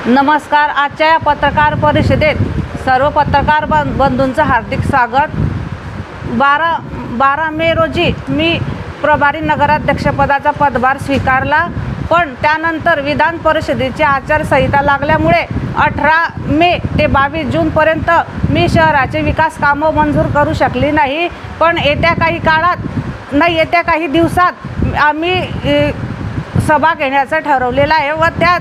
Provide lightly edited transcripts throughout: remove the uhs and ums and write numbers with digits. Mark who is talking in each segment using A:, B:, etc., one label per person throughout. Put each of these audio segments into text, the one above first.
A: नमस्कार. आजच्या या पत्रकार परिषदेत सर्व पत्रकार बंधूंचं हार्दिक स्वागत. 12 मे रोजी मी प्रभारी नगराध्यक्षपदाचा पदभार स्वीकारला, पण त्यानंतर विधान परिषदेची आचारसंहिता लागल्यामुळे 18 मे ते 22 जूनपर्यंत मी शहराचे विकास कामं मंजूर करू शकली नाही. पण येत्या काही दिवसात आम्ही सभा घेण्याचं ठरवलेलं आहे व त्यात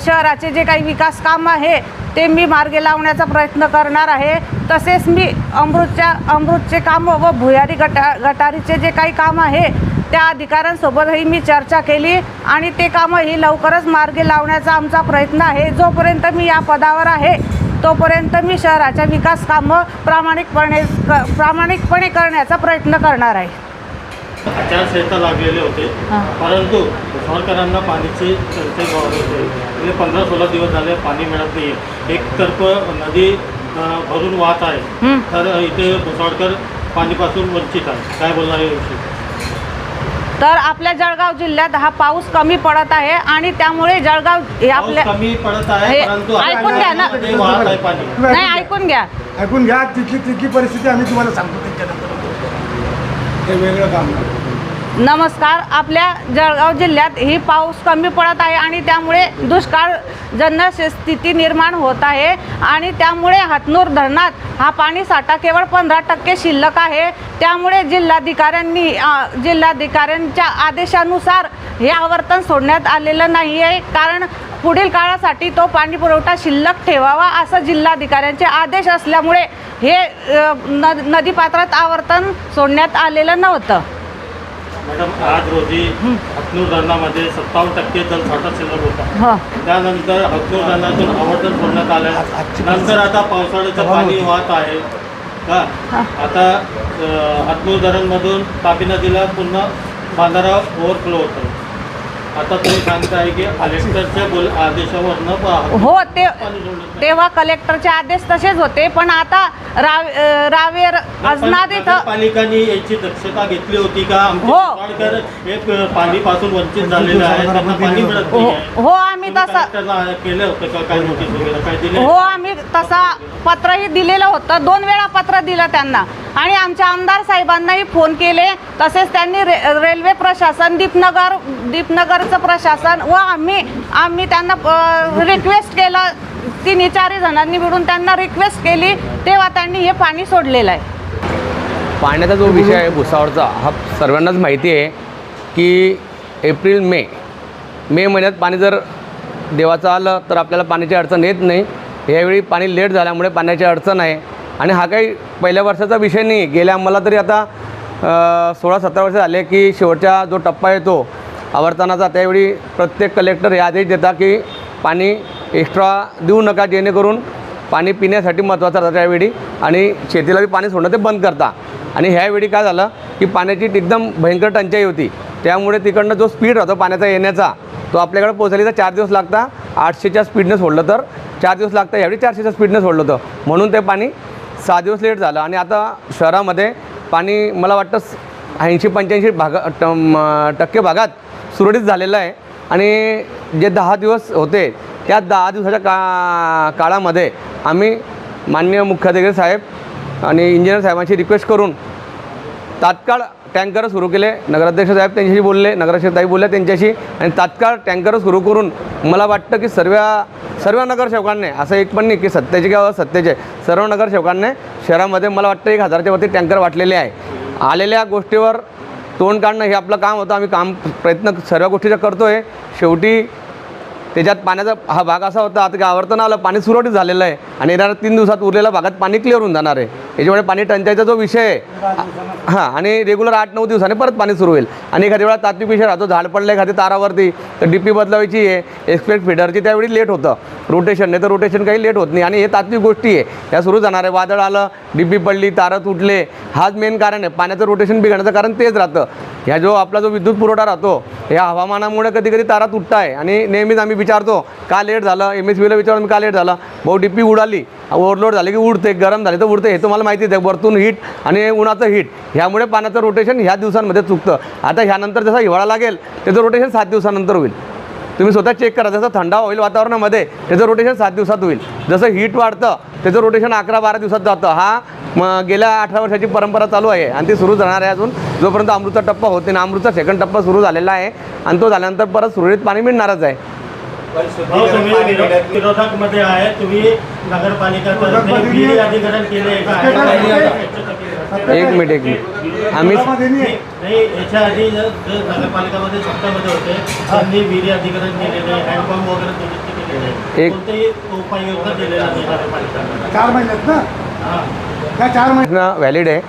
A: शहराचे जे काही विकास काम आहे ते मी मार्गी लावण्याचा प्रयत्न करणार आहे. तसेच मी अमृतचे कामं व भुयारी गटारीचे जे काही काम आहे त्या अधिकाऱ्यांसोबतही मी चर्चा केली आणि ते कामंही लवकरच मार्गी लावण्याचा आमचा प्रयत्न आहे. जोपर्यंत मी या पदावर आहे तोपर्यंत मी शहराच्या विकास कामं प्रामाणिकपणे करण्याचा प्रयत्न करणार आहे.
B: आचारसंहिता लागलेले होते, परंतु भुसावळकरांना पाण्याची टंचाई होते. गेले 15-16 दिवस झाले पाणी मिळत नाही आहे. एकतर्फ नदी भरून वाहत आहे, तर इथे भुसावळकर पाणीपासून वंचित आहे. काय बोलणार आहे याविषयी?
A: तर आपल्या जळगाव जिल्ह्यात हा पाऊस कमी पडत आहे आणि त्यामुळे जळगाव हे आपल्या
B: कमी पडत आहे, परंतु
A: ऐकून घ्या ना,
B: वाहत आहे पाणी.
A: नाही ऐकून घ्या
C: तिथली परिस्थिती आम्ही तुम्हाला सांगतो त्याच्यानंतर. हे वेगळं काम नाही.
A: नमस्कार. आपल्या जळगाव जिल्ह्यात ही पाऊस कमी पडत आहे आणि त्यामुळे दुष्काळजन्य स्थिती निर्माण होत आहे आणि त्यामुळे हातनूर धरणात हा पाणी साठा केवळ 15% शिल्लक आहे. त्यामुळे जिल्हाधिकाऱ्यांच्या आदेशानुसार हे आवर्तन सोडण्यात आलेलं नाही आहे, कारण पुढील काळासाठी तो पाणी पुरवठा शिल्लक ठेवावा असा जिल्हाधिकाऱ्यांचे आदेश असल्यामुळे हे नदीपात्रात आवर्तन सोडण्यात आलेलं नव्हतं.
B: मॅडम, आज रोजी हातनूर धरणामध्ये 57% जलसाठा शिल्लक होता. त्यानंतर हातनूर धरणातून आवर्तन सोडण्यात आलं. नंतर आता पावसाळ्याचं पाणी वाहत आहे का? आता हातनूर धरणमधून तापी नदीला पुन्हा बांधारा ओव्हरफ्लो होतं. आता तुम्ही सांगताय की कलेक्टरच्या आदेशावर न
A: हो, तेव्हा कलेक्टरचे आदेश तसेच होते, पण आता रावेर अजनाद इथं
B: पालिकांनी याची दक्षता घेतली होती का?
A: हो,
B: एक पाणीपासून वंचित झालेलं आहे, त्यांना पाणी मिळत नाही.
A: हो, आम्ही तसं
B: केलं होतं का? काय नोटीस वगैरे काय दिले?
A: हो, आम्ही तसा पत्रही दिलेलं होतं. 2 वेळा पत्र दिलं त्यांना आणि आमच्या आमदार साहेबांनाही फोन केले. तसेच त्यांनी रेल्वे प्रशासन, दीपनगरचं प्रशासन व आम्ही त्यांना रिक्वेस्ट केलं. 3-4 जणांनी मिळून त्यांना रिक्वेस्ट केली, तेव्हा त्यांनी हे पाणी सोडलेलं आहे.
D: पाण्याचा जो विषय आहे भुसावळचा, हा सर्वांनाच माहिती आहे की एप्रिल मे महिन्यात पाणी जर देवाचं आलं तर आपल्याला पाण्याची अडचण येत नाही. यावेळी पाणी लेट झाल्यामुळे पाण्याची अडचण आहे आणि हा काही पहिल्या वर्षाचा विषय नाही. गेल्या मला तरी आता 16-17 वर्ष झाले की शेवटचा जो टप्पा येतो आवर्तनाचा, त्यावेळी प्रत्येक कलेक्टर हे आदेश देतात की पाणी एक्स्ट्रा देऊ नका, जेणेकरून पाणी पिण्यासाठी महत्त्वाचं राहतं त्यावेळी आणि शेतीला बी पाणी सोडणं ते बंद करता. आणि ह्यावेळी काय झालं की पाण्याची एकदम भयंकर टंचाई होती. त्यामुळे तिकडनं जो स्पीड राहतो पाण्याचा येण्याचा तो आपल्याकडे पोहोचली तर 4 दिवस लागता. 800च्या स्पीडने सोडलं तर 4 दिवस लागतं. यावेळी 400च्या स्पीडने सोडलं होतं, म्हणून ते पाणी 6 दिवस लेट झालं. आणि आता शहरामध्ये पाणी मला वाटतं 80-85% भागात सुरळीत झालेलं आहे. आणि जे 10 दिवस होते त्या 10 दिवसाच्या काळामध्ये आम्ही माननीय मुख्याधिकारी साहेब आणि इंजिनियर साहेबांची रिक्वेस्ट करून तात्काळ टँकर सुरू केले. नगराध्यक्ष साहेब त्यांच्याशी बोलले, नगराध्यक्षताई बोलल्या त्यांच्याशी आणि तात्काळ टँकर सुरू करून मला वाटतं की सर्व नगरसेवकांनी, असं एक पण नाही की सत्तेचे किंवा सत्तेचे, सर्व नगरसेवकांनी शहरामध्ये मला वाटतं 1000च्या वरती टँकर वाटलेले आहे. आलेल्या गोष्टीवर तोंड काढणं हे आपलं काम होतं. आम्ही प्रयत्न सर्व गोष्टीचा करतो आहे. शेवटी त्याच्यात पाण्याचा हा भाग असा होता आता की आवर्तन आलं, पाणी सुरळीत झालेलं आहे आणि येणाऱ्या 3 दिवसात उरलेल्या भागात पाणी क्लिअर होऊन जाणार आहे. याच्यामुळे पाणी टंचाईचा जो विषय आहे आणि रेग्युलर 8-9 दिवसांनी परत पाणी सुरू होईल. आणि एखाद्या वेळा तात्विक विषय राहतो, झाड पडलं एखादी तारावरती तर DP बदलावायची आहे, एक्सपेक्ट फिडरची त्यावेळी लेट होतं रोटेशन, नाही तर रोटेशन काही लेट होत नाही. आणि हे तात्विक गोष्टी आहे, ह्या सुरू जाणार आहे. वादळ आलं, DP पडली, तारा तुटले, हाच मेन कारण आहे. पाण्याचं रोटेशन बिघडण्याचं कारण तेच राहतं. ह्या जो आपला जो विद्युत पुरवठा राहतो या हवामानामुळे कधी कधी तारा तुटत आहे. आणि नेहमीच आम्ही विचारतो का लेट झालं, MSBला विचारून का लेट झालं. भाऊ DP उडाली, ओव्हरलोड झाले की उडते, गरम झाले तर उडते, हे तुम्हाला माहितीच आहे. वरतून हीट आणि उन्हाचं हीट ह्यामुळे पाण्याचं रोटेशन ह्या दिवसांमध्ये चुकतं. आता ह्यानंतर जसं हिवाळा लागेल त्याचं रोटेशन 7 दिवसानंतर होईल. तुम्ही स्वतः चेक करा. जसं थंड होईल वातावरणामध्ये त्याचं रोटेशन 7 दिवसात होईल. जसं हीट वाढतं त्याचं रोटेशन 11-12 दिवसात जातं. हा गेल्या 18 वर्षाची परंपरा चालू आहे आणि ती सुरू राहणार आहे अजून जोपर्यंत अमृतचा टप्पा होते ना. अमृतचा सेकंड टप्पा सुरू झालेला आहे आणि तो झाल्यानंतर परत सुरळीत पाणी मिळणारच आहे.
B: तुम्ही विरोधक मध्ये आहे, तुम्ही नगरपालिका अधिकरण केले
D: एक मिनिट आम्ही
B: नाही, याच्या आधी नगरपालिकामध्ये सत्तामध्ये होते त्यांनी विहिरी अधिकरण केलेले, हँडपंप वगैरे दुरुस्ती केलेले, कोणतेही उपाययोजना केलेला नाही नगरपालिका.
C: 4 महिन्यात ना, त्या 4 महिन्यात
D: व्हॅलिड आहे.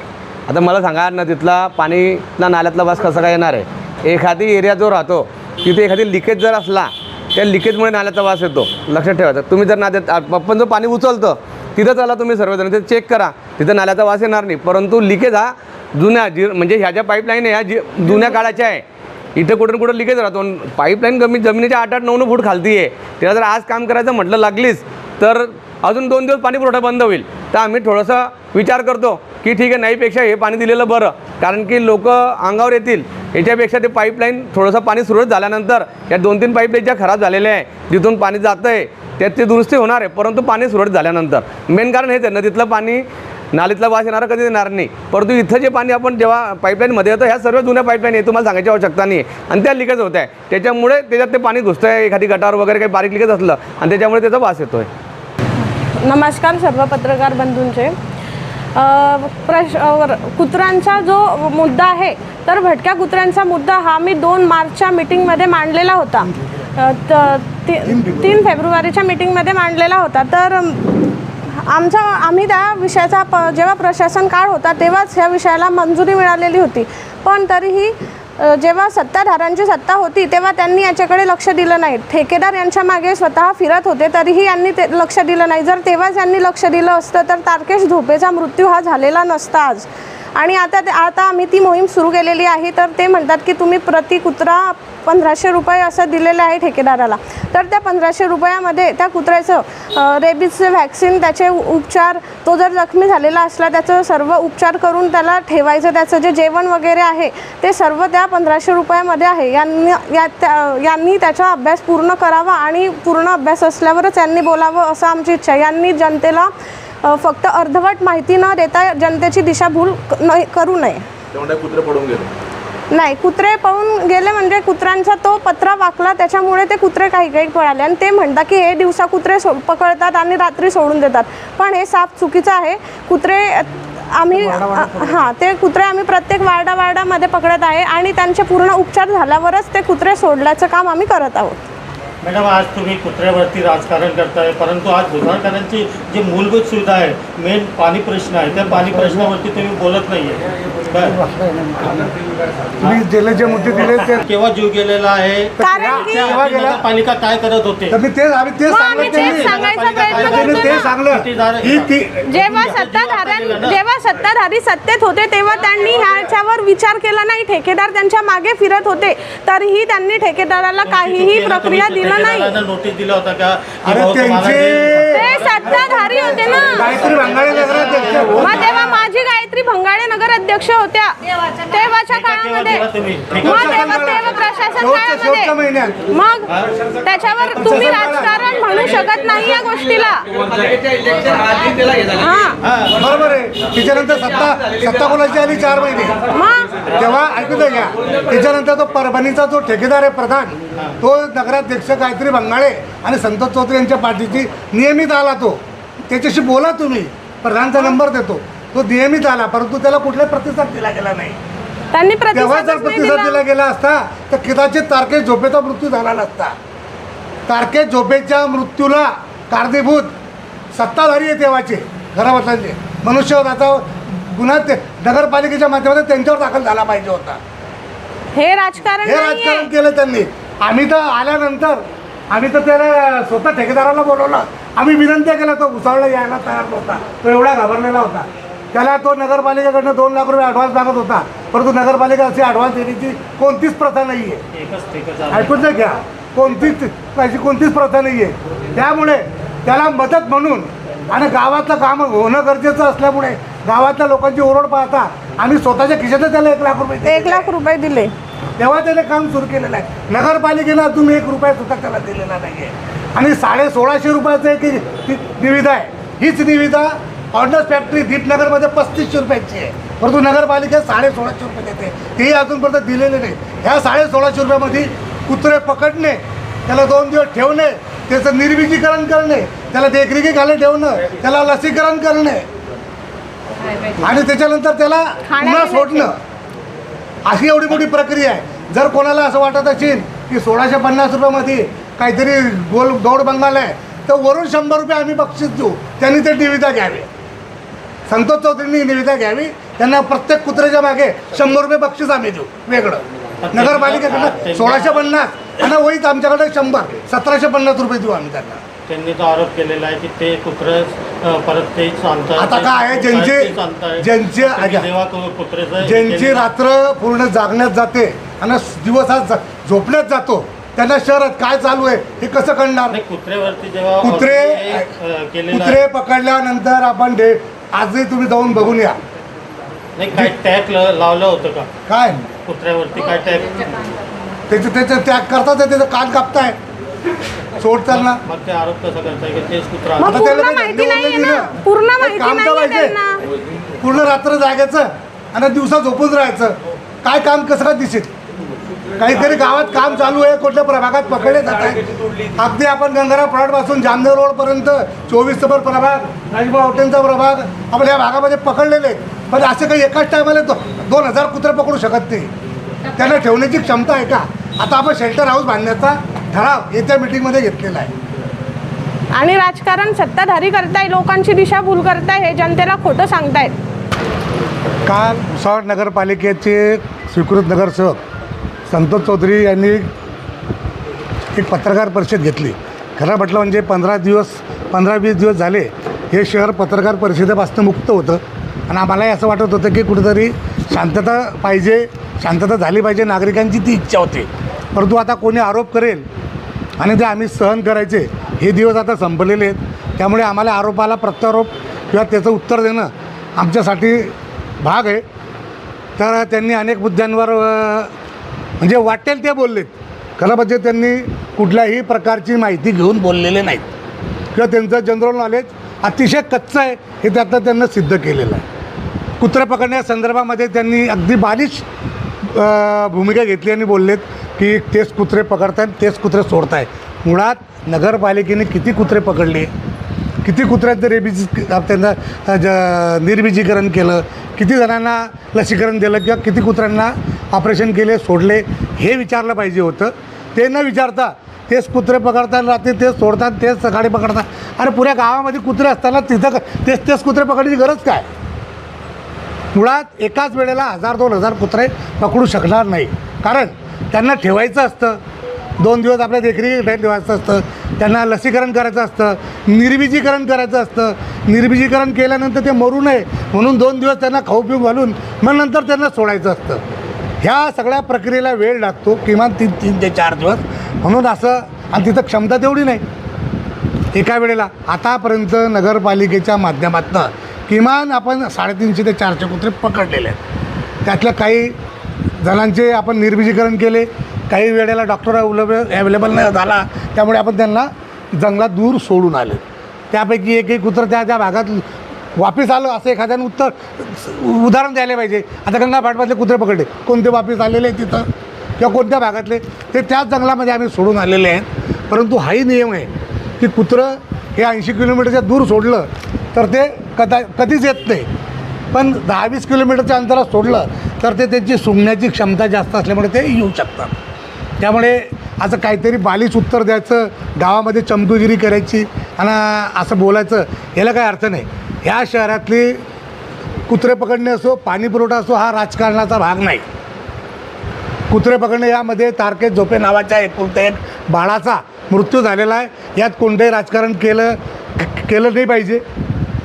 D: आता मला सांगा ना, तिथला पाणीला नाल्यातला वास कसा काय येणार आहे? एखादी एरिया जो राहतो तिथे एखादी लिकेज जर असला त्या लिकेजमुळे नाल्याचा वास येतो. लक्षात ठेवायचं. तुम्ही जर नाल्यात पण जो पाणी उचलतं तिथं चला तुम्ही सर्वजण ते चेक करा, तिथं नाल्याचा वास येणार नाही. परंतु लिकेज हा जुन्या म्हणजे ह्या ज्या पाईपलाईन आहे ह्या जुन्या काळाच्या आहे. इथं कुठं लिकेज राहतो. पाईपलाईन जमिनीच्या 8-9 फूट खालती आहे. त्याला जर आज काम करायचं म्हटलं लागलीच तर अजून 2 दिवस पाणी पुरवठा बंद होईल. तर आम्ही थोडंसं विचार करतो की ठीक आहे, नाहीपेक्षा हे पाणी दिलेलं बरं, कारण की लोक अंगावर येतील. याच्यापेक्षा ते पाईपलाईन थोडंसं पाणी सुरळीत झाल्यानंतर या 2-3 पाईपलाईन ज्या खराब झालेल्या आहे जिथून पाणी जातं आहे त्यात ते दुरुस्ती होणार आहे. परंतु पाणी सुरळीत झाल्यानंतर मेन कारण हेच आहे, नदीतलं पाणी नालीतला वास येणारा कधी येणार नाही. परंतु इथं जे पाणी आपण जेव्हा पाईपलाईनमध्ये येतं ह्या सर्व जुन्या पाईपलाईन आहे, तुम्हाला सांगायची आवश्यकता नाही आहे आणि त्या लिकेज होत आहे. त्याच्यामुळे त्याच्यात ते पाणी घुसतं आहे. एखादी गटार वगैरे काही बारीक लिकेज असलं आणि त्याच्यामुळे त्याचा वास येतो आहे.
E: नमस्कार सर्व पत्रकार बंधूंचे. कुत्र्यांचा जो मुद्दा आहे तर भटक्या कुत्र्यांचा मुद्दा हा मी 2 मार्चच्या मीटिंगमध्ये मांडलेला होता. 3 फेब्रुवारीच्या मीटिंगमध्ये मांडलेला होता. तर आम्ही त्या विषयाचा जेव्हा प्रशासन काळ होता तेव्हाच ह्या विषयाला मंजुरी मिळालेली होती. पण तरीही जेव्हा सत्ताधाऱ्यांची सत्ता होती तेव्हा त्यांनी याच्याकडे लक्ष दिलं नाही. ठेकेदार यांच्या मागे स्वतः फिरत होते तरीही यांनी ते लक्ष दिलं नाही. जर तेव्हाच यांनी लक्ष दिलं असतं तर तारकेश झोपेचा मृत्यू हा झालेला नसता आज. आणि आता आम्ही ती मोहीम सुरू केलेली आहे. तर ते म्हणतात की तुम्ही प्रति कुत्रा 1500 रुपये असं दिलेलं आहे ठेकेदाराला. तर त्या 1500 रुपयामध्ये त्या कुत्र्याचं रेबीजचे व्हॅक्सिन, त्याचे उपचार, तो जर जखमी झालेला असला त्याचं सर्व उपचार करून त्याला ठेवायचं, त्याचं जे जेवण वगैरे आहे ते सर्व त्या 1500 रुपयामध्ये आहे. यांनी त्याचा अभ्यास पूर्ण करावा आणि पूर्ण अभ्यास असल्यावरच यांनी बोलावं असं आमची इच्छा. यांनी जनतेला फक्त अर्धवट माहिती न देता जनतेची दिशाभूल करू नये.
D: कुत्रे पडून गेले
E: नाही, कुत्रे पळून गेले म्हणजे कुत्र्यांचा तो पत्रा वाकला त्याच्यामुळे ते कुत्रे काही पळाले. आणि ते म्हणतात की हे दिवसा कुत्रे पकडतात आणि रात्री सोडून देतात, पण हे साफ चुकीचं आहे. कुत्रे आम्ही ते कुत्रे आम्ही प्रत्येक वार्डामध्ये पकडत आहे आणि त्यांचे पूर्ण उपचार झाल्यावरच ते कुत्रे सोडल्याचं काम आम्ही करत आहोत.
B: मॅडम, आज तुम्ही कुत्र्यावरती राजकारण करताय, परंतु आज भुसावळकरांची जी मूलभूत सुविधा आहे, मेन पाणी प्रश्न आहे, त्या पाणी प्रश्नावरती तुम्ही बोलत नाहीये.
C: तुम्ही दिले जे मुद्दे दिले ते
B: केव्हा जीव गेलेला आहे,
E: कारण की
B: नगरपालिका काय करत होते?
C: आम्ही तेच
E: सांगायचा प्रयत्न करतो
C: ते
E: ना.
C: सांगलं
E: जेव्हा सत्ताधारी सत्तेत होते तेव्हा त्यांनी ह्याच्यावर विचार केला नाही. ठेकेदार त्यांच्या मागे फिरत होते तरीही त्यांनी ठेकेदाराला काहीही प्रक्रिया दिलं नाही.
B: नोटीस दिला होता का?
E: ते सत्ताधारी होते ना.
C: गायत्री भंगाळे नगराध्यक्ष
E: मग तेव्हा माझी गायत्री भंगाळे नगराध्यक्ष होत्या तेव्हाच्या काळामध्ये. मग तेव्हा प्रशासन काळामध्ये मग त्याच्यावर तुम्ही राजकारण म्हणू शकत नाही या गोष्टीला.
C: बरोबर आहे. त्याच्यानंतर सत्ता कोणाची आली 4 महिने,
E: मग
C: तेव्हा ऐकू द्या. त्याच्यानंतर तो परभणीचा जो ठेकेदार आहे प्रधान, तो नगराध्यक्ष गायत्री भंगाळे आणि संतोष चौधरी यांच्या पाठीची नियमित आला. तो त्याच्याशी बोला तुम्ही, प्रधानचा नंबर देतो. तो नियमित आला, परंतु त्याला कुठलाही प्रतिसाद दिला गेला नाही.
E: त्यांनी
C: तेव्हा जर प्रतिसाद दिला गेला असता तर कदाचित तारकेश झोपेचा मृत्यू झाला नसता. तारकेश झोपेच्या मृत्यूला कारणीभूत सत्ताधारी आहे तेव्हाचे घराबसलांचे. मनुष्यवधाचा गुन्हा नगरपालिकेच्या माध्यमातून त्यांच्यावर दाखल झाला पाहिजे होता.
E: हे राजकारण
C: केलं त्यांनी. आम्ही तर आल्यानंतर आम्ही तर त्याला स्वतः ठेकेदाराला बोलवलं. आम्ही विनंती केल्या, तो भुसावळला यायला तयार नव्हता. तो एवढा घाबरलेला होता. त्याला तो नगरपालिकेकडनं 2 लाख रुपये ॲडव्हान्स मागत होता, परंतु नगरपालिका अशी ॲडव्हान्स देण्याची कोणतीच प्रथा नाही आहे. ऐकून तर घ्या, कोणतीच प्रथा नाही आहे. त्यामुळे त्याला मदत म्हणून आणि गावातलं काम होणं गरजेचं असल्यामुळे गावातल्या लोकांची ओरड पाहता आम्ही स्वतःच्या खिशातच त्याला 1 लाख रुपये
E: 1 लाख रुपये दिले.
C: तेव्हा त्याने काम सुरू केलेलं आहे. नगरपालिकेनं अजून 1 रुपया सुद्धा त्याला दिलेला नाही आहे. आणि 1650 रुपयाचं एक निविदा आहे. हीच निविदा ऑर्डनन्स फॅक्टरी दीपनगरमध्ये 3500 रुपयाची आहे, परंतु नगरपालिका 1650 रुपये देते, तेही अजूनपर्यंत दिलेले नाही. ह्या 1650 रुपयामध्ये कुत्रे पकडणे, त्याला 2 दिवस ठेवणे, त्याचं निर्विजीकरण करणे, त्याला देखरेखीखाली ठेवणं, त्याला लसीकरण करणे आणि त्याच्यानंतर त्याला पुन्हा सोडणं, अशी एवढी मोठी प्रक्रिया आहे. जर कोणाला असं वाटत असेल की 1650 रुपयामध्ये काहीतरी गोड बंगाल आहे, तर वरून 100 रुपये आम्ही बक्षीस देऊ, त्यांनी ते निविदा घ्यावी. संतोष चौधरींनी निविदा घ्यावी, त्यांना प्रत्येक कुत्र्याच्या मागे 100 रुपये बक्षीस आम्ही देऊ वेगळं. नगरपालिकेकडनं 1650 आणि वहीच आमच्याकडे 100, 1750 रुपये देऊ आम्ही त्यांना.
B: त्यांनी तो आरोप केलेला आहे की ते कुत्रं परत ते सांगतात.
C: आता काय आहे, ज्यांची रात्र पूर्ण जागण्यात जाते आणि दिवस आज झोपण्यात जातो, त्यांना शहरात काय चालू आहे हे कसं कळणार?
B: कुत्र्यावरती जेव्हा
C: कुत्रे पकडल्यानंतर आपण आजही तुम्ही जाऊन बघून या.
B: नाही, काय टॅग लावलं होतं का
C: काय
B: कुत्र्यावरती? काय टॅग
C: त्याचं त्याग करतात, त्याचं कान कापताय सोडताना.
B: मग ते आरोप कसा करताय की तेच कुत्रा?
E: मग
C: आता त्याला
E: पूर्ण
C: काही
E: माहिती
C: धंदे
E: नाहीये
C: वगैरे
E: ना,
C: दिलं.
E: पूर्ण
C: एक
E: माहिती
C: काम
E: नाहीये
C: करायचंय.
E: त्यांना.
C: पूर्ण रात्र जागायचं आणि दिवसा झोपून राहायचं. काय काम कसं काय दिसेल? काहीतरी गावात काम चालू आहे, कुठल्या प्रभागात पकडले जात आहे. अगदी आपण गंगाराम पासून जामनेर रोडपर्यंत 24 नंबर प्रभाग, राजभाऊ हॉटेलचा प्रभाग आपण या भागामध्ये पकडलेले आहेत. पण असे काही एकाच टायमाला 2000 कुत्रे पकडू शकत नाही. त्यांना ठेवण्याची क्षमता आहे का? आता आपण शेल्टर हाऊस बांधण्याचा ठराव येत्या मीटिंगमध्ये घेतलेला आहे.
E: आणि राजकारण सत्ताधारी करताय, लोकांची दिशाभूल करताय, हे जनतेला खोटं सांगतायत.
C: काल भुसावळ नगरपालिकेचे स्वीकृत नगरसेवक संतोष चौधरी यांनी एक पत्रकार परिषद घेतली. खरं म्हटलं म्हणजे 15-20 दिवस झाले हे शहर पत्रकार परिषदेपासून मुक्त होतं आणि आम्हालाही असं वाटत होतं की कुठेतरी शांतता पाहिजे, शांतता झाली पाहिजे, नागरिकांची ती इच्छा होती. परंतु आता कोणी आरोप करेल आणि ते आम्ही सहन करायचे, हे दिवस आता संपलेले आहेत. त्यामुळे आम्हाला आरोपाला प्रत्यारोप किंवा त्याचं उत्तर देणं आमच्यासाठी भाग आहे. तर त्यांनी अनेक मुद्द्यांवर म्हणजे वाटेल ते बोललेत. खरं म्हणजे त्यांनी कुठल्याही प्रकारची माहिती घेऊन बोललेले नाहीत किंवा त्यांचं जनरल नॉलेज अतिशय कच्चं आहे हे त्यातनं त्यांना सिद्ध केलेलं आहे. कुत्रे पकडण्यासंदर्भामध्ये त्यांनी अगदी बालिश भूमिका घेतली आणि बोललेत की तेच कुत्रे पकडतायत, तेच कुत्रे सोडताय. मुळात नगरपालिकेने किती कुत्रे पकडले, किती कुत्र्यांचं त्यांचं निर्विजीकरण केलं, किती जणांना लसीकरण दिलं किंवा किती कुत्र्यांना ऑपरेशन केले, सोडले, हे विचारलं पाहिजे होतं. ते न विचारता तेच कुत्रे पकडतात, रात्री तेच सोडतात, तेच सकाळी पकडतात. अरे पुऱ्या गावामध्ये कुत्रे असताना तिथं तेच कुत्रे पकडण्याची गरज काय? मुळात एकाच वेळेला 1000-2000 कुत्रे पकडू शकणार नाही, कारण त्यांना ठेवायचं असतं, 2 दिवस आपल्या देखरेखीत ठेवायचं असतं, त्यांना लसीकरण करायचं असतं, निर्विजीकरण करायचं असतं. निर्विजीकरण केल्यानंतर ते मरू नये म्हणून 2 दिवस त्यांना खाऊ पिऊ घालून मग नंतर त्यांना सोडायचं असतं. ह्या सगळ्या प्रक्रियेला वेळ लागतो, किमान 3 ते 4 दिवस. म्हणून असं, आणि तिथं क्षमता तेवढी नाही एका वेळेला. आतापर्यंत नगरपालिकेच्या माध्यमातून किमान आपण 350 ते 400 कुत्रे पकडलेले आहेत. त्यातल्या काही जणांचे आपण निर्विजीकरण केले, काही वेळेला डॉक्टर अवेलेबल नाही झाला, त्यामुळे आपण त्यांना जंगलात दूर सोडून आले. त्यापैकी एक कुत्रं त्या भागात वापस आलं असं एखाद्यानं उदाहरण द्यायला पाहिजे. आता गंगा पाटपातले कुत्रे पकडले, कोणते वापस आलेले आहेत तिथं किंवा कोणत्या भागातले, ते त्याच जंगलामध्ये आम्ही सोडून आलेले आहेत. परंतु हाही नियम आहे की कुत्रं हे 80 किलोमीटरच्या दूर सोडलं तर ते कधीच येत नाही, पण 10-20 किलोमीटरच्या अंतरात सोडलं तर ते त्यांची सुंगण्याची क्षमता जास्त असल्यामुळे ते येऊ शकतात. त्यामुळे असं काहीतरी बालिश उत्तर द्यायचं, गावामध्ये चमकुगिरी करायची आणि असं बोलायचं, याला काही अर्थ नाही. ह्या शहरातली कुत्रे पकडणे असो, पाणी पुरवठा असो, हा राजकारणाचा भाग नाही. कुत्रे पकडणे यामध्ये तारकेत झोपे नावाच्या एकुलत्या एक बाळाचा मृत्यू झालेला आहे. यात कोणतंही राजकारण केलं नाही पाहिजे.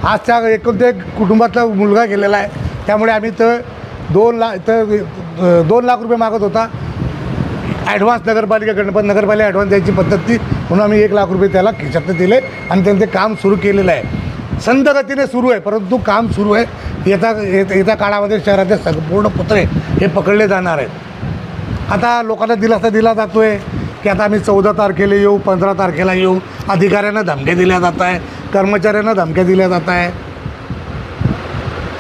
C: आज त्या एकुलत्या एक कुटुंबातला मुलगा गेलेला आहे. त्यामुळे आम्ही तर 2 लाख रुपये मागत होता ॲडव्हान्स नगरपालिकेकडनं, पण नगरपालिका ॲडव्हान्स द्यायची पद्धत ती, म्हणून आम्ही 1 लाख रुपये त्याला खिशातनं दिले आणि त्यांचे काम सुरू केलेलं आहे. संथ गतीने सुरू आहे, परंतु काम सुरू आहे. येत्या काळामध्ये शहरातले संपूर्ण कुत्रे हे पकडले जाणार आहेत. आता लोकांना दिलासा दिला जातो आहे की आता आम्ही 14 तारखेला येऊ, 15 तारखेला येऊ. अधिकाऱ्यांना धमक्या दिल्या जात आहे, कर्मचाऱ्यांना धमक्या दिल्या जात आहे.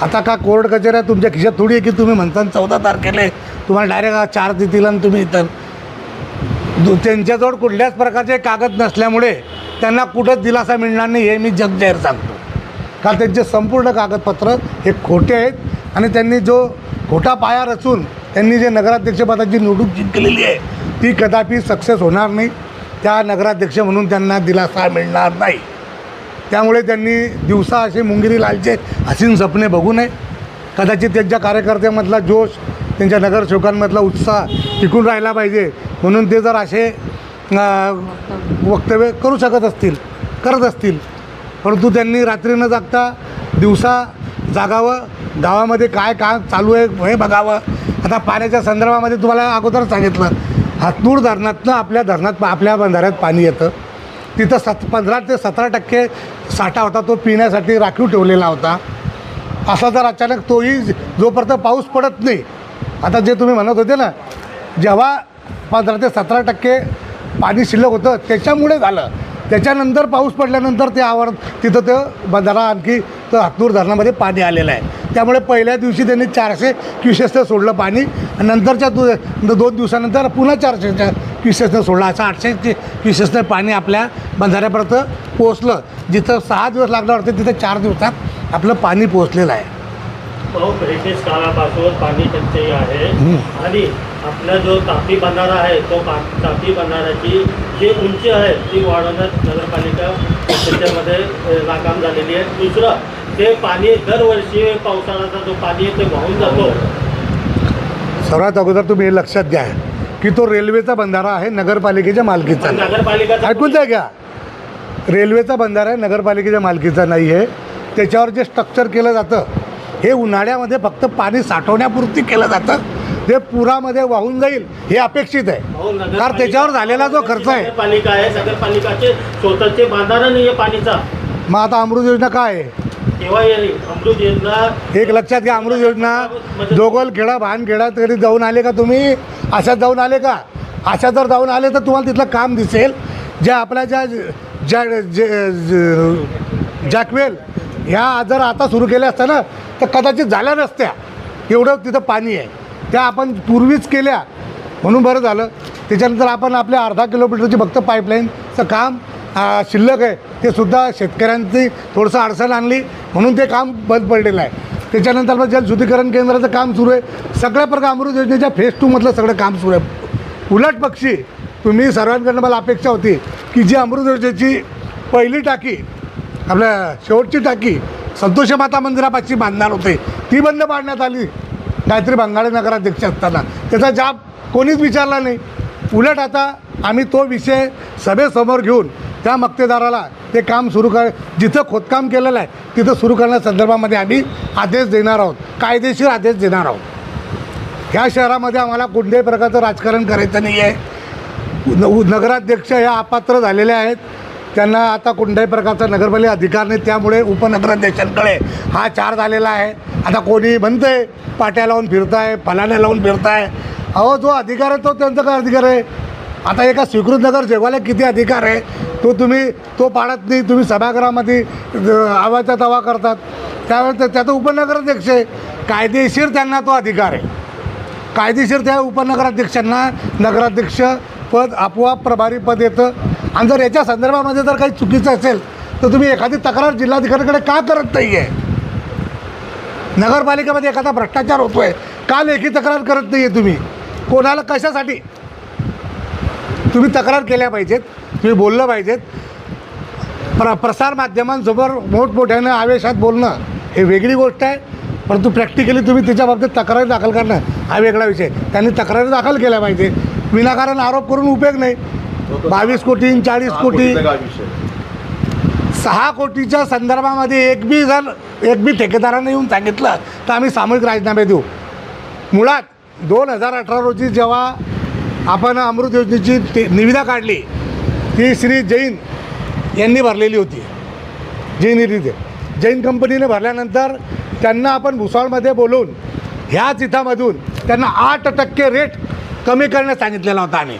C: आता का कोर्ट कचेऱ्या तुमच्या खिशात थोडी आहे की तुम्ही म्हणता 14 तारखेला तुम्हाला डायरेक्ट चार्ज देतील आणि तुम्ही इतर त्यांच्याजवळ कुठल्याच प्रकारचे कागद नसल्यामुळे त्यांना कुठंच दिलासा मिळणार नाही हे मी जगजाहीर सांगतो. का त्यांचे संपूर्ण कागदपत्र हे खोटे आहेत आणि त्यांनी जो खोटा पाया रचून त्यांनी जे नगराध्यक्षपदाची निवडणूक जिंकलेली आहे ती कदापि सक्सेस होणार नाही. त्या नगराध्यक्ष म्हणून त्यांना दिलासा मिळणार नाही. त्यामुळे त्यांनी दिवसा असे मुंगिरी लालचे हसीन स्वप्ने बघू नये. कदाचित त्यांच्या कार्यकर्त्यांमधला जोश, त्यांच्या नगरसेवकांमधला उत्साह टिकून राहिला पाहिजे म्हणून ते जर असे वक्तव्य करू शकत असतील, करत असतील. परंतु त्यांनी रात्री न जागता दिवसा जागावं, गावामध्ये काय काम चालू आहे हे बघावं. आता पाण्याच्या संदर्भामध्ये तुम्हाला अगोदर सांगितलं, हातनूर धरणातनं आपल्या धरणात आपल्या बंधाऱ्यात पाणी येतं. तिथं 15 ते 17% साठा होता, तो पिण्यासाठी राखीव ठेवलेला होता. असा जर अचानक तोही जोपर्यंत पाऊस पडत नाही, आता जे तुम्ही म्हणत होते ना, जेव्हा 15 ते 17% पाणी शिल्लक होतं त्याच्यामुळे झालं. त्याच्यानंतर पाऊस पडल्यानंतर ते तिथं ते बंधारा आणखी तर हातनूर धरणामध्ये पाणी आलेलं आहे. त्यामुळे पहिल्या दिवशी त्यांनी 400 क्युसेसनं सोडलं पाणी आणि नंतरच्या 2 दिवसानंतर पुन्हा 400 क्युसेसनं सोडलं. असं 800 क्युसेसनं पाणी आपल्या बंधाऱ्यापर्यंत पोहोचलं. जिथं 6 दिवस लागणार होते तिथं 4 दिवसात आपलं पाणी पोहोचलेलं आहे.
B: ब्रिटिश काळापासून पाणी टंचाई आहे आणि आपला जो तापी बंधारा आहे तो तापी बंधाऱ्याची जी उंची आहे ती वाढवण्यात नगरपालिका त्याच्यामध्ये नाकाम झालेली आहे. दुसरं, ते पाणी दरवर्षी पावसाळ्याचा जो पाणी आहे ते वाहून जातो.
C: सर्वात अगोदर तुम्ही हे लक्षात घ्या की तो रेल्वेचा बंधारा आहे, नगरपालिकेच्या मालकीचा.
B: नगरपालिका
C: ऐकून जा घ्या, रेल्वेचा बंधारा आहे, नगरपालिकेच्या मालकीचा नाही आहे. त्याच्यावर जे स्ट्रक्चर केलं जातं हे उन्हाळ्यामध्ये फक्त पाणी साठवण्यापुरती केलं जातं. ते पुरामध्ये वाहून जाईल हे अपेक्षित आहे. कारण त्याच्यावर झालेला जो खर्च आहे,
B: नगरपालिका आहे, नगरपालिकाचे स्वतःचे बांधारा नाही आहे पाणीचा.
C: मग आता अमृत योजना काय आहे?
B: केव्हा येईल अमृत योजना?
C: एक लक्षात घ्या, अमृत योजना जोगलखेडा भानखेडा तरी जाऊन आले का तुम्ही? अशात जाऊन आले का? अशा जर जाऊन आले तर तुम्हाला तिथलं काम दिसेल. ज्या आपल्या जॅकवेल ह्या जर आता सुरू केल्या असत्या ना तर कदाचित झाल्या नसत्या. एवढं तिथं पाणी आहे. त्या आपण पूर्वीच केल्या म्हणून बरं झालं. त्याच्यानंतर आपण आपल्या 1/2 किलोमीटरची फक्त पाईपलाईनचं काम शिल्लक आहे, ते सुद्धा शेतकऱ्यांची थोडंसं अडचण आणली म्हणून ते काम बंद पडलेलं आहे. त्याच्यानंतर मग जलशुद्धीकरण केंद्राचं काम सुरू आहे. सगळ्या प्रकार अमृत योजनेच्या फेज 2 मधलं सगळं काम सुरू आहे. उलट पक्षी तुम्ही सर्वांकडनं मला अपेक्षा होती की जी अमृत योजनेची पहिली टाकी, आपल्या शेवटची टाकी संतोषी माता मंदिरापाशी बांधणार होते ती बंद पाडण्यात आली. गायत्री बंगाळे नगराध्यक्ष असताना त्याचा जाब कोणीच विचारला नाही. उलट आता आम्ही तो विषय सभेसमोर घेऊन त्या मक्तेदाराला ते काम सुरू जिथं खोदकाम केलेलं आहे तिथं सुरू करण्यासंदर्भामध्ये आम्ही आदेश देणार आहोत, कायदेशीर आदेश देणार आहोत. ह्या शहरामध्ये आम्हाला कोणत्याही प्रकारचं राजकारण करायचं नाही आहे. नगराध्यक्ष ह्या अपात्र झालेल्या आहेत, त्यांना आता कोणत्याही प्रकारचा नगरपालिका अधिकार नाही. त्यामुळे उपनगराध्यक्षांकडे हा चार्ज आलेला आहे. आता कोणी म्हणतंय पाट्या लावून फिरताय, फलाण्या लावून फिरताय. अहो, जो अधिकार आहे तो त्यांचा काय अधिकार आहे? आता एका स्वीकृत नगर जेवायला किती अधिकार आहे तो तुम्ही तो पाळत नाही. तुम्ही सभागृहामध्ये आवाचा तवा करतात त्यावेळेस त्याचा उपनगराध्यक्ष आहे. कायदेशीर त्यांना तो अधिकार आहे. कायदेशीर त्या उपनगराध्यक्षांना नगराध्यक्ष पद आपोआप प्रभारी पद येतं. आणि जर याच्या संदर्भामध्ये जर काही चुकीचं असेल तर तुम्ही एखादी तक्रार जिल्हाधिकाऱ्याकडे का करत नाही आहे? नगरपालिकेमध्ये एखादा भ्रष्टाचार होतो आहे का लेखी तक्रार करत नाही आहे? तुम्ही कोणाला कशासाठी? तुम्ही तक्रार केल्या पाहिजेत, तुम्ही बोललं पाहिजेत. प्रसार माध्यमांसमोर मोठमोठ्यानं आवेशात बोलणं हे वेगळी गोष्ट आहे, परंतु प्रॅक्टिकली तुम्ही त्याच्या बाबतीत तक्रारी दाखल करणं हा वेगळा विषय. त्यांनी तक्रारी दाखल केल्या पाहिजे. विनाकारण आरोप करून उपयोग नाही. 22 कोटी 40 कोटी 6 कोटीच्या संदर्भामध्ये एक बी ठेकेदारानं येऊन सांगितलं तर आम्ही सामूहिक राजीनामे देऊ. मुळात 2018 रोजी जेव्हा आपण अमृत योजनेची निविदा काढली ती श्री जैन यांनी भरलेली होती. जैन कंपनीने भरल्यानंतर त्यांना आपण भुसावळमध्ये बोलवून ह्या तिथामधून त्यांना 8% रेट कमी करण्यास सांगितलेला होता आम्ही.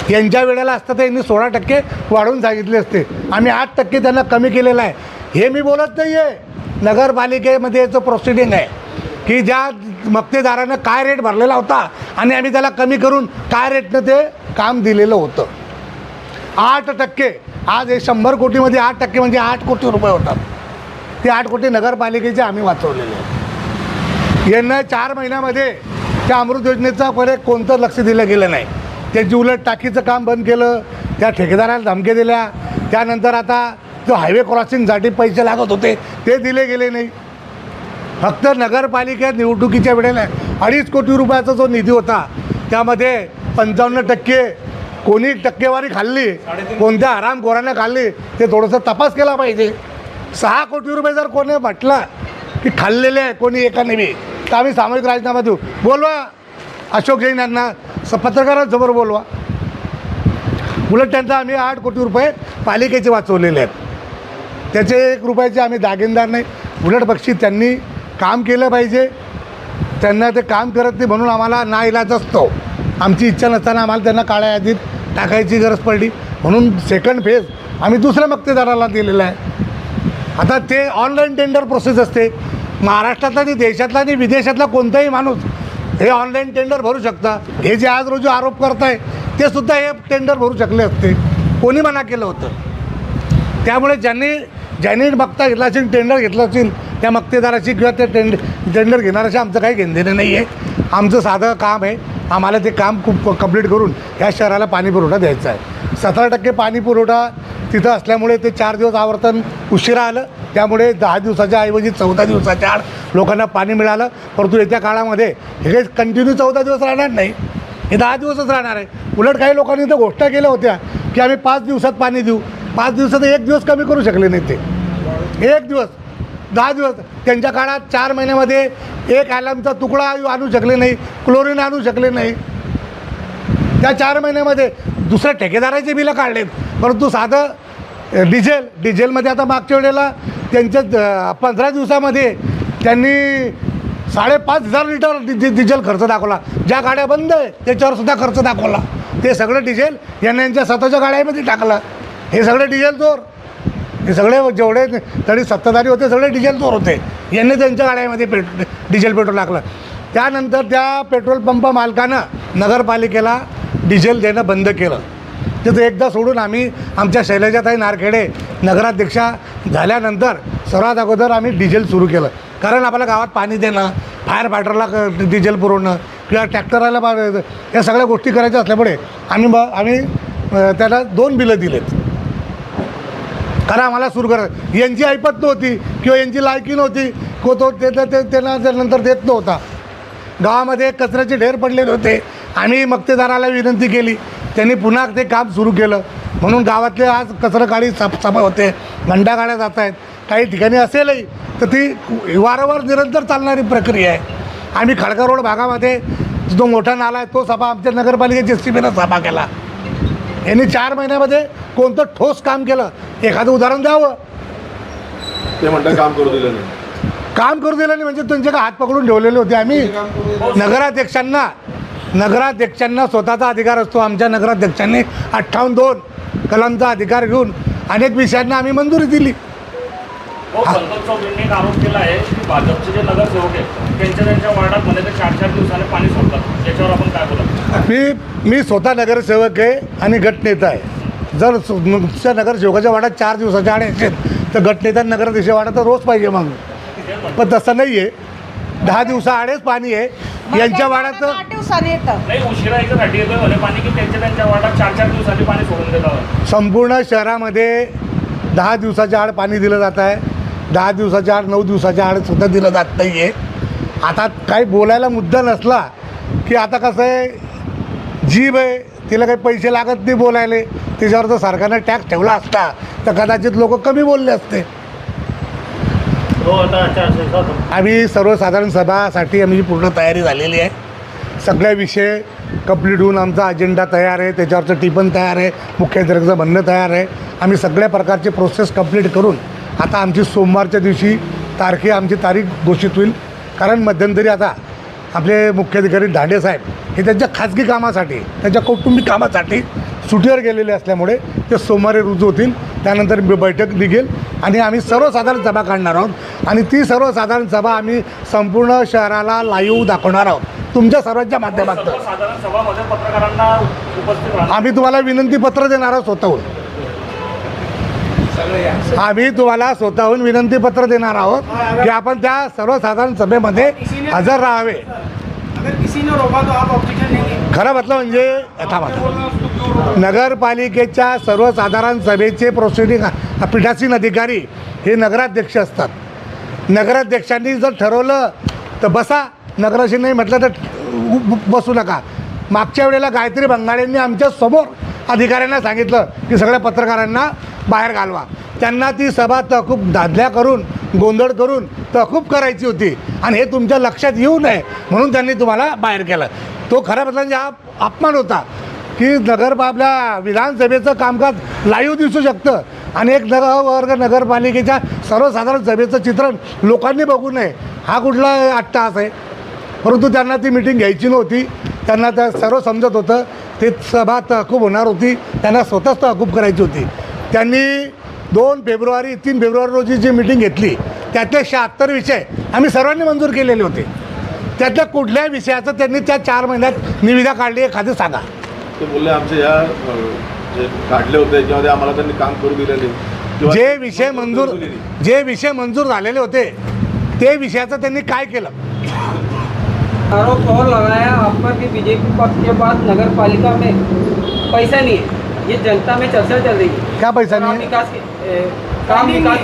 C: यांच्या वेळेला असतं तर यांनी 16% वाढवून सांगितले असते. आम्ही 8% त्यांना कमी केलेलं आहे. हे मी बोलत नाही आहे, नगरपालिकेमध्ये याचं प्रोसिडिंग आहे की ज्या मक्तेदारानं काय रेट भरलेला होता आणि आम्ही त्याला कमी करून काय रेटनं ते काम दिलेलं होतं. 8%. आज हे 100 कोटीमध्ये 8% म्हणजे 8 कोटी रुपये होतात. ते 8 कोटी नगरपालिकेचे आम्ही वाचवलेले आहेत. यांना 4 महिन्यामध्ये त्या अमृत योजनेचा परत कोणतं लक्ष दिलं गेलं नाही. त्याची उलट टाकीचं काम बंद केलं, त्या ठेकेदाराला धमके दिल्या. त्यानंतर आता जो हायवे क्रॉसिंगसाठी पैसे लागत होते ते दिले गेले नाही. फक्त नगरपालिकेत निवडणुकीच्या वेळेला 2.5 कोटी रुपयाचा जो निधी होता त्यामध्ये 55% कोणी टक्केवारी खाल्ली, कोणत्या हरामखोराने खाल्ली ते थोडंसं तपास केला पाहिजे. 6 कोटी रुपये जर कोणी म्हटलं की खाल्लेले आहे कोणी एकाने बी तर आम्ही सामूहिक राजीनामा देऊ. बोलवा अशोक जैन यांना, पत्रकारांसमोर बोलवा. उलट त्यांचा आम्ही 8 कोटी रुपये पालिकेचे वाचवलेले आहेत. त्याचे 1 रुपयाचे आम्ही दागिनदार नाही. उलट बक्षीस त्यांनी काम केलं पाहिजे. त्यांना ते काम करत नाही म्हणून आम्हाला नाइलाज असतो. आमची इच्छा नसताना आम्हाला त्यांना काळ्या यादीत टाकायची गरज पडली म्हणून सेकंड फेज आम्ही दुसऱ्या मक्तेदाराला दिलेला आहे. आता ते ऑनलाईन टेंडर प्रोसेस असते. महाराष्ट्रातला आणि देशातला आणि विदेशातला कोणताही माणूस हे ऑनलाईन टेंडर भरू शकता. हे जे आज रोजी आरोप करताय ते सुद्धा हे टेंडर भरू शकले असते. कोणी मना केलं होतं? त्यामुळे ज्यांनी बघता घेतला असेल, टेंडर घेतलं असेल त्या मक्तेदाराची किंवा त्या टेंडर घेणाऱ्याशी आमचं काही घेणं नाही आहे. आमचं साधं काम आहे. आम्हाला ते काम खूप कंप्लीट करून ह्या शहराला पाणी पुरवठा द्यायचा आहे. 17% पाणी पुरवठा तिथं असल्यामुळे ते 4 दिवस आवर्तन उशिरा आलं. त्यामुळे 10 दिवसाच्या ऐवजी 14 दिवसाच्या आड लोकांना पाणी मिळालं. परंतु येत्या काळामध्ये हे काही कंटिन्यू 14 दिवस राहणार नाही, हे 10 दिवसच राहणार आहे. उलट काही लोकांनी तर गोष्टी केल्या होत्या की आम्ही 5 दिवसात पाणी देऊ. 5 दिवसात 1 दिवस कमी करू शकले नाही. ते 1 दिवस 10 दिवस त्यांच्या काळात 4 महिन्यामध्ये 1 ॲलमचा तुकडा आणू शकले नाही, क्लोरीन आणू शकले नाही. त्या 4 महिन्यामध्ये दुसऱ्या ठेकेदाराचे बिलं काढलेत. परंतु साधं डिझेलमध्ये आता मागच्या वेळेला त्यांच्या 15 दिवसामध्ये त्यांनी 5,500 लिटर डिझेल खर्च दाखवला. ज्या गाड्या बंद आहे त्याच्यावर सुद्धा खर्च दाखवला. ते सगळं डिझेल यांच्या स्वतःच्या गाड्यामध्ये टाकलं. हे सगळे डिझेल चोर, हे सगळे जेवढे तरी सत्ताधारी होते सगळे डिझेल चोर होते. यांनी त्यांच्या गाड्यामध्ये डिझेल पेट्रोल टाकलं. त्यानंतर त्या पेट्रोल पंप मालकानं नगरपालिकेला डिझेल देणं बंद केलं. तिथं एकदा सोडून आम्ही आमच्या शैलजाताई नारखेडे नगराध्यक्षा झाल्यानंतर सर्वात अगोदर आम्ही डिझेल सुरू केलं. कारण आपल्या गावात पाणी देणं, फायर फायटरला डिझेल पुरवणं किंवा ट्रॅक्टरला या सगळ्या गोष्टी करायच्या असल्यामुळे आम्ही त्याला 2 बिलं दिलेत. कारण आम्हाला सुरू करत यांची ऐपत नव्हती किंवा यांची लायकी नव्हती को तो त्यांना नंतर देत नव्हता. गावामध्ये कचऱ्याचे ढेर पडलेले होते. आम्ही मक्तेदाराला विनंती केली, त्यांनी पुन्हा ते काम सुरू केलं. म्हणून गावातले आज कचराकाळी साफसफाई होते, घंटागाड्या जात आहेत. काही ठिकाणी असेलही तर ती वारंवार निरंतर चालणारी प्रक्रिया आहे. आम्ही खडका रोड भागामध्ये जो मोठा नाला आहे तो सफा आमच्या नगरपालिकेच्या SCBनं सफा केला. यांनी 4 महिन्यामध्ये कोणतं ठोस काम केलं एखादं उदाहरण द्यावं.
F: ते म्हणतात काम करू दिलं नाही.
C: काम करू दिलं नाही म्हणजे त्यांचे का हात पकडून ठेवलेले होते आम्ही. नगराध्यक्षांना स्वतःचा अधिकार असतो. आमच्या नगराध्यक्षांनी 58(2) कलमचा अधिकार घेऊन अनेक विषयांना आम्ही मंजुरी दिली.
B: संतोष चौधरींनी एक आरोप केला आहे की भाजपचे जे नगरसेवक आहेत त्यांच्या वार्डात मध्ये ते 4-4 दिवसाने पाणी सोडतात. याच्यावर आपण काय बोलतो?
C: मी स्वतः नगरसेवक आहे आणि गटनेता आहे. जर नुसत्या नगरसेवकाच्या वाड्यात 4 दिवसाच्या आड असेल तर गटनेता नगराध्यक्ष वाड्यात तर रोज पाहिजे. मग पण तसं नाही आहे. 10 दिवसाआडेच पाणी आहे यांच्या वाड्यात.
A: 8 दिवसांनी येतं.
B: नाही, उशिरा याच्यासाठी येतं म्हणे पाणी की त्यांच्या वार्डात 4-4 दिवसांनी पाणी सोडून देतात.
C: संपूर्ण शहरामध्ये 10 दिवसाच्या आड पाणी दिलं जात आहे. 10 दिवसाच्या आड 9 दिवसाच्या आड सुद्धा दिलं जात नाही आहे. आता काही बोलायला मुद्दा नसला की आता कसं आहे, जीभ आहे तिला काही पैसे लागत नाही बोलायले. त्याच्यावर जर सरकारनं टॅक्स ठेवला असता तर कदाचित लोक कमी बोलले असते. आम्ही सर्वसाधारण सभासाठी आमची पूर्ण तयारी झालेली आहे. सगळे विषय कंप्लीट होऊन आमचा अजेंडा तयार आहे, त्याच्यावरचं टिपण तयार आहे, मुख्याधिकाऱ्याचं म्हणणं तयार आहे. आम्ही सगळ्या प्रकारचे प्रोसेस कंप्लीट करून आता आमची सोमवारच्या दिवशी आमची तारीख घोषित होईल. कारण मध्यंतरी आता आपले मुख्याधिकारी दांडे साहेब हे त्यांच्या खाजगी कामासाठी, त्यांच्या कौटुंबिक कामासाठी सुट्टीवर गेलेले असल्यामुळे ते सोमवारी रुजू होतील. त्यानंतर बैठक निघेल आणि आम्ही सर्वसाधारण सभा काढणार आहोत आणि ती सर्वसाधारण सभा आम्ही संपूर्ण शहराला लाईव्ह दाखवणार आहोत तुमच्या सर्वांच्या माध्यमातून.
B: साधारण सभामध्ये पत्रकारांना उपस्थित राहणार.
C: आम्ही तुम्हाला विनंतीपत्र देणार आहोत स्वतःहून. आम्ही तुम्हाला स्वतःहून विनंतीपत्र देणार आहोत की आपण त्या सर्वसाधारण सभेमध्ये हजर राहावे. खरं म्हटलं म्हणजे नगरपालिकेच्या सर्वसाधारण सभेचे प्रोसिडिंग पीठासीन अधिकारी हे नगराध्यक्ष असतात. नगराध्यक्षांनी जर ठरवलं तर बसा, नगराध्यक्ष नाही म्हटलं तर बसू नका. मागच्या वेळेला गायत्री बंगाळेंनी आमच्या समोर अधिकाऱ्यांना सांगितलं की सगळ्या पत्रकारांना बाहेर घालवा. त्यांना ती सभा तहकूब दादल्या करून गोंधळ करून तहकूब करायची होती आणि हे तुमच्या लक्षात येऊ नये म्हणून त्यांनी तुम्हाला बाहेर केलं. तो खऱ्या म्हणजे हा अपमान होता की आपल्या विधानसभेचं कामकाज लाईव्ह दिसू शकतं आणि एक नगरपालिकेच्या सर्वसाधारण सभेचं चित्रण लोकांनी बघू नये हा कुठला अट्टहास आहे. परंतु त्यांना ती मिटिंग घ्यायची नव्हती. त्यांना त्या सर्व समजत होतं ते सभा तहकूब होणार होती, त्यांना स्वतःच तहकूब करायची होती. त्यांनी 2 फेब्रुवारी 3 फेब्रुवारी रोजी जी मिटिंग घेतली त्यातले 76 विषय आम्ही सर्वांनी मंजूर केलेले होते. त्यातल्या कुठल्याही विषयाचं त्यांनी त्या 4 महिन्यात निविदा काढली एखादी सांगा.
F: ते बोलले आमचे ह्या जे काढले होते त्याच्यामध्ये आम्हाला त्यांनी काम करू दिलेले.
C: जे विषय मंजूर झालेले होते ते विषयाचं त्यांनी काय केलं.
G: आरोप और लगाया आप पर कि बीजेपी पक्ष के पास नगर पालिका में पैसा नहीं है. ये जनता में चर्चा चल रही है.
C: क्या पैसा नहीं है?
G: काम विकास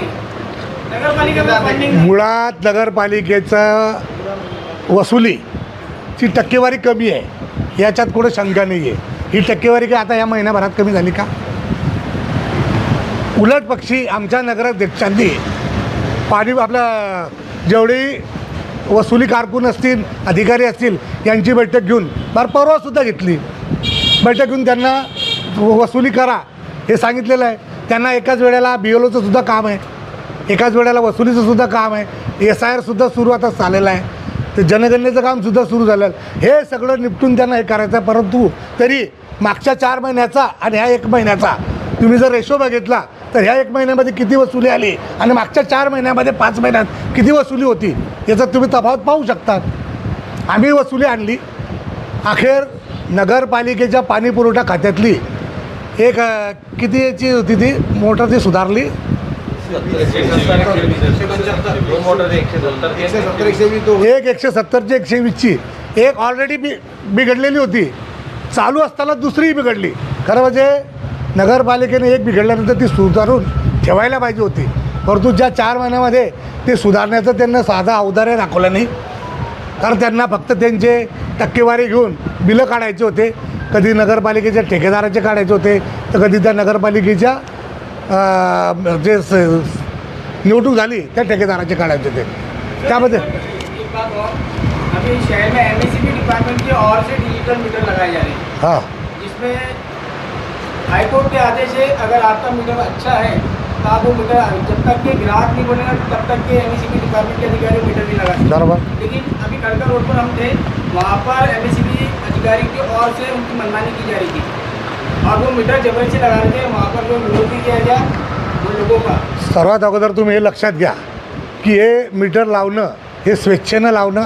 C: मुळात नगरपालिकेचं वसुलीची टक्केवारी कमी आहे याच्यात कुठं शंका नाही आहे. ही टक्केवारी काय आता या महिन्याभरात कमी झाली का? उलट पक्षी आमच्या नगराध्यक्षांनी आपल्या जेवढी वसुली कारकून असतील अधिकारी असतील यांची बैठक घेऊन परवासुद्धा घेतली. बैठक घेऊन त्यांना वसुली करा हे सांगितलेलं आहे. त्यांना एकाच वेळेला BLOचं सुद्धा काम आहे, एकाच वेळेला वसुलीचं सुद्धा काम आहे, SIR सुद्धा सुरू आता झालेलं आहे, ते जनगणनेचं कामसुद्धा सुरू झालं आहे. हे सगळं निपटून त्यांना हे करायचं आहे. परंतु तरी मागच्या 4 महिन्याचा आणि ह्या 1 महिन्याचा तुम्ही जर रेशो बघितला तर ह्या 1 महिन्यामध्ये किती वसुली आली आणि मागच्या 4 महिन्यामध्ये 5 महिन्यात किती वसुली होती याचा तुम्ही तफावत पाहू शकता. आम्ही वसुली आणली. अखेर नगरपालिकेच्या पाणीपुरवठा खात्यातली एक किती याची होती ती मोटर ती सुधारली 170ची 120ची एक ऑलरेडी बिघडलेली होती, चालू असताना दुसरीही बिघडली. खरं म्हणजे नगरपालिकेने एक बिघडल्यानंतर ती सुधारून ठेवायला पाहिजे होती. परंतु ज्या 4 महिन्यामध्ये ते सुधारण्याचं त्यांना साधा औदार्य दाखवलं नाही. कारण त्यांना फक्त त्यांचे टक्केवारी घेऊन बिलं काढायचे होते. कधी नगरपालिकेच्या ठेकेदाराचे काढायचे होते तर कधी त्या नगरपालिकेच्या जे निवडणूक झाली त्या ठेकेदाराचे काढायचे होते. त्यामध्ये
G: अभी शहर में MSCB डिपार्टमेंट की ओर से डिजिटल मीटर लगाए जा रहे हैं.
C: हाँ,
G: जिसमें हाईकोर्ट के आदेश है अगर आपका मीटर अच्छा है तो आप वो मीटर जब तक के ग्राहक नहीं बनेगा तब तक के MSCB डिपार्टमेंट के अधिकारी मीटर नहीं लगा सकते.
C: बराबर.
G: लेकिन अभी कड़का रोड पर हम थे, वहाँ पर MSCB अधिकारी की ओर से उनकी मनमानी की जा रही थी और वो मीटर जबरदस्ती लगा रहे थे. वहाँ पर जो विरोध भी किया गया उन लोगों का.
C: सर्वात अगोदर तुम्ही हे लक्षात घ्या की हे मीटर लावणं हे स्वेच्छेनं लावणं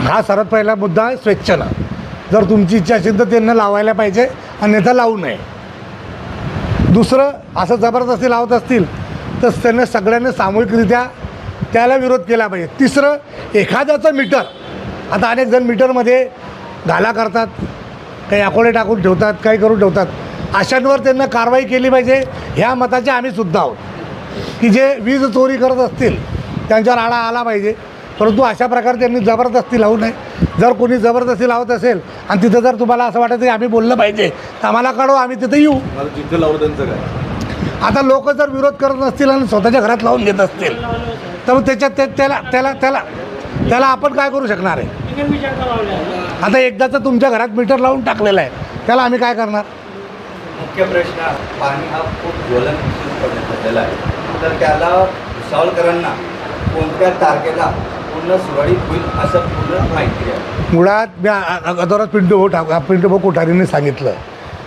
C: हा सर्वात पहिला मुद्दा आहे. स्वेच्छेनं जर तुमची इच्छा असेल तर त्यांना लावायला पाहिजे अन्यथा लावू नये. दुसरं असं जबरदस्ती लावत असतील तर त्यांनी सगळ्यांनी सामूहिकरित्या त्याला विरोध केला पाहिजे. तिसरं एखाद्याचं मीटर आता अनेक जण मीटरमध्ये घाला करतात, काही आकोडे टाकून ठेवतात, काही करून ठेवतात. अशांवर त्यांना कारवाई केली पाहिजे ह्या मताचे आम्ही सुद्धा आहोत की जे वीज चोरी करत असतील त्यांच्यावर आळा आला पाहिजे. परंतु अशा प्रकारे त्यांनी जबरदस्ती लावू नये. जर कोणी जबरदस्ती लावत असेल आणि तिथं जर तुम्हाला असं वाटतं की आम्ही बोललं पाहिजे तर आम्हाला कळवा, आम्ही तिथं येऊ.
F: जिथे लावलं त्यांचं काय.
C: आता लोक जर विरोध करत नसतील आणि स्वतःच्या घरात लावून घेत असतील तर मग त्याच्यात त्याला आपण काय करू शकणार आहे. आता एकदाचं तुमच्या घरात मीटर लावून टाकलेलं आहे त्याला आम्ही काय करणार.
H: मुख्य प्रश्न पाणी हा खूप ज्वलनशील झालेला आहे तर त्याला भुसावळकरांना कोणत्या तारखेला पूर्ण सुरळीत होईल असं पूर्ण माहिती द्या.
C: मुळात मी अगोदरच पिंटू भाऊ कोठारीने सांगितलं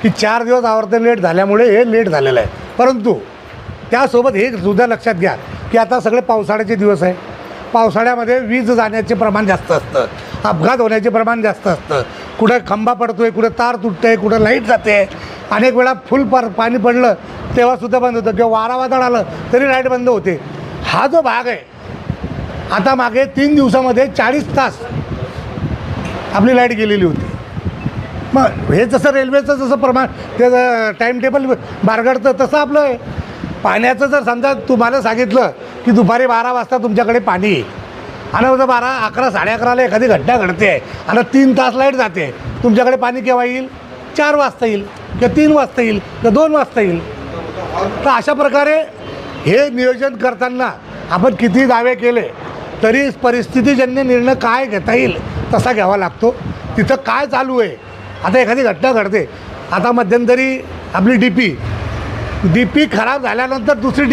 C: की 4 दिवस आवर्तन लेट झाल्यामुळे हे लेट झालेलं आहे. परंतु त्यासोबत हे सुद्धा लक्षात घ्या की आता सगळे पावसाळ्याचे दिवस आहे. पावसाळ्यामध्ये वीज जाण्याचे प्रमाण जास्त असतं, अपघात होण्याचे प्रमाण जास्त असतं. कुठं खंबा पडतो आहे, कुठं तार तुटते आहे, कुठं लाईट जाते. अनेक वेळा फुल पाणी पडलं तेव्हासुद्धा बंद होतं किंवा वारा वादळ आलं तरी लाईट बंद होते. हा जो भाग आहे, आता मागे 3 दिवसामध्ये 40 तास आपली लाईट गेलेली होती. मग हे जसं रेल्वेचं जसं प्रमाण त्याचं टाईम टेबल बारगडतं तसं आपलं आहे. पाण्याचं जर समजा तुम्हाला सांगितलं की दुपारी 12 वाजता तुमच्याकडे पाणी येईल आणि उद्या 12, 11, 11:30 एखादी घटना घडते आहे आणि 3 तास लाईट जाते, तुमच्याकडे पाणी केव्हा येईल? 4 वाजता येईल किंवा 3 वाजता येईल किंवा 2 वाजता येईल. तर अशा प्रकारे हे नियोजन करताना आपण किती दावे केले तरी परिस्थितीजन्य निर्णय काय घेता येईल तसा घ्यावा लागतो. तिथं काय चालू आहे, आता एखादी घटना घडते, आता मध्यंतरी आपली डी पी खराब झाल्यानंतर दुसरी डी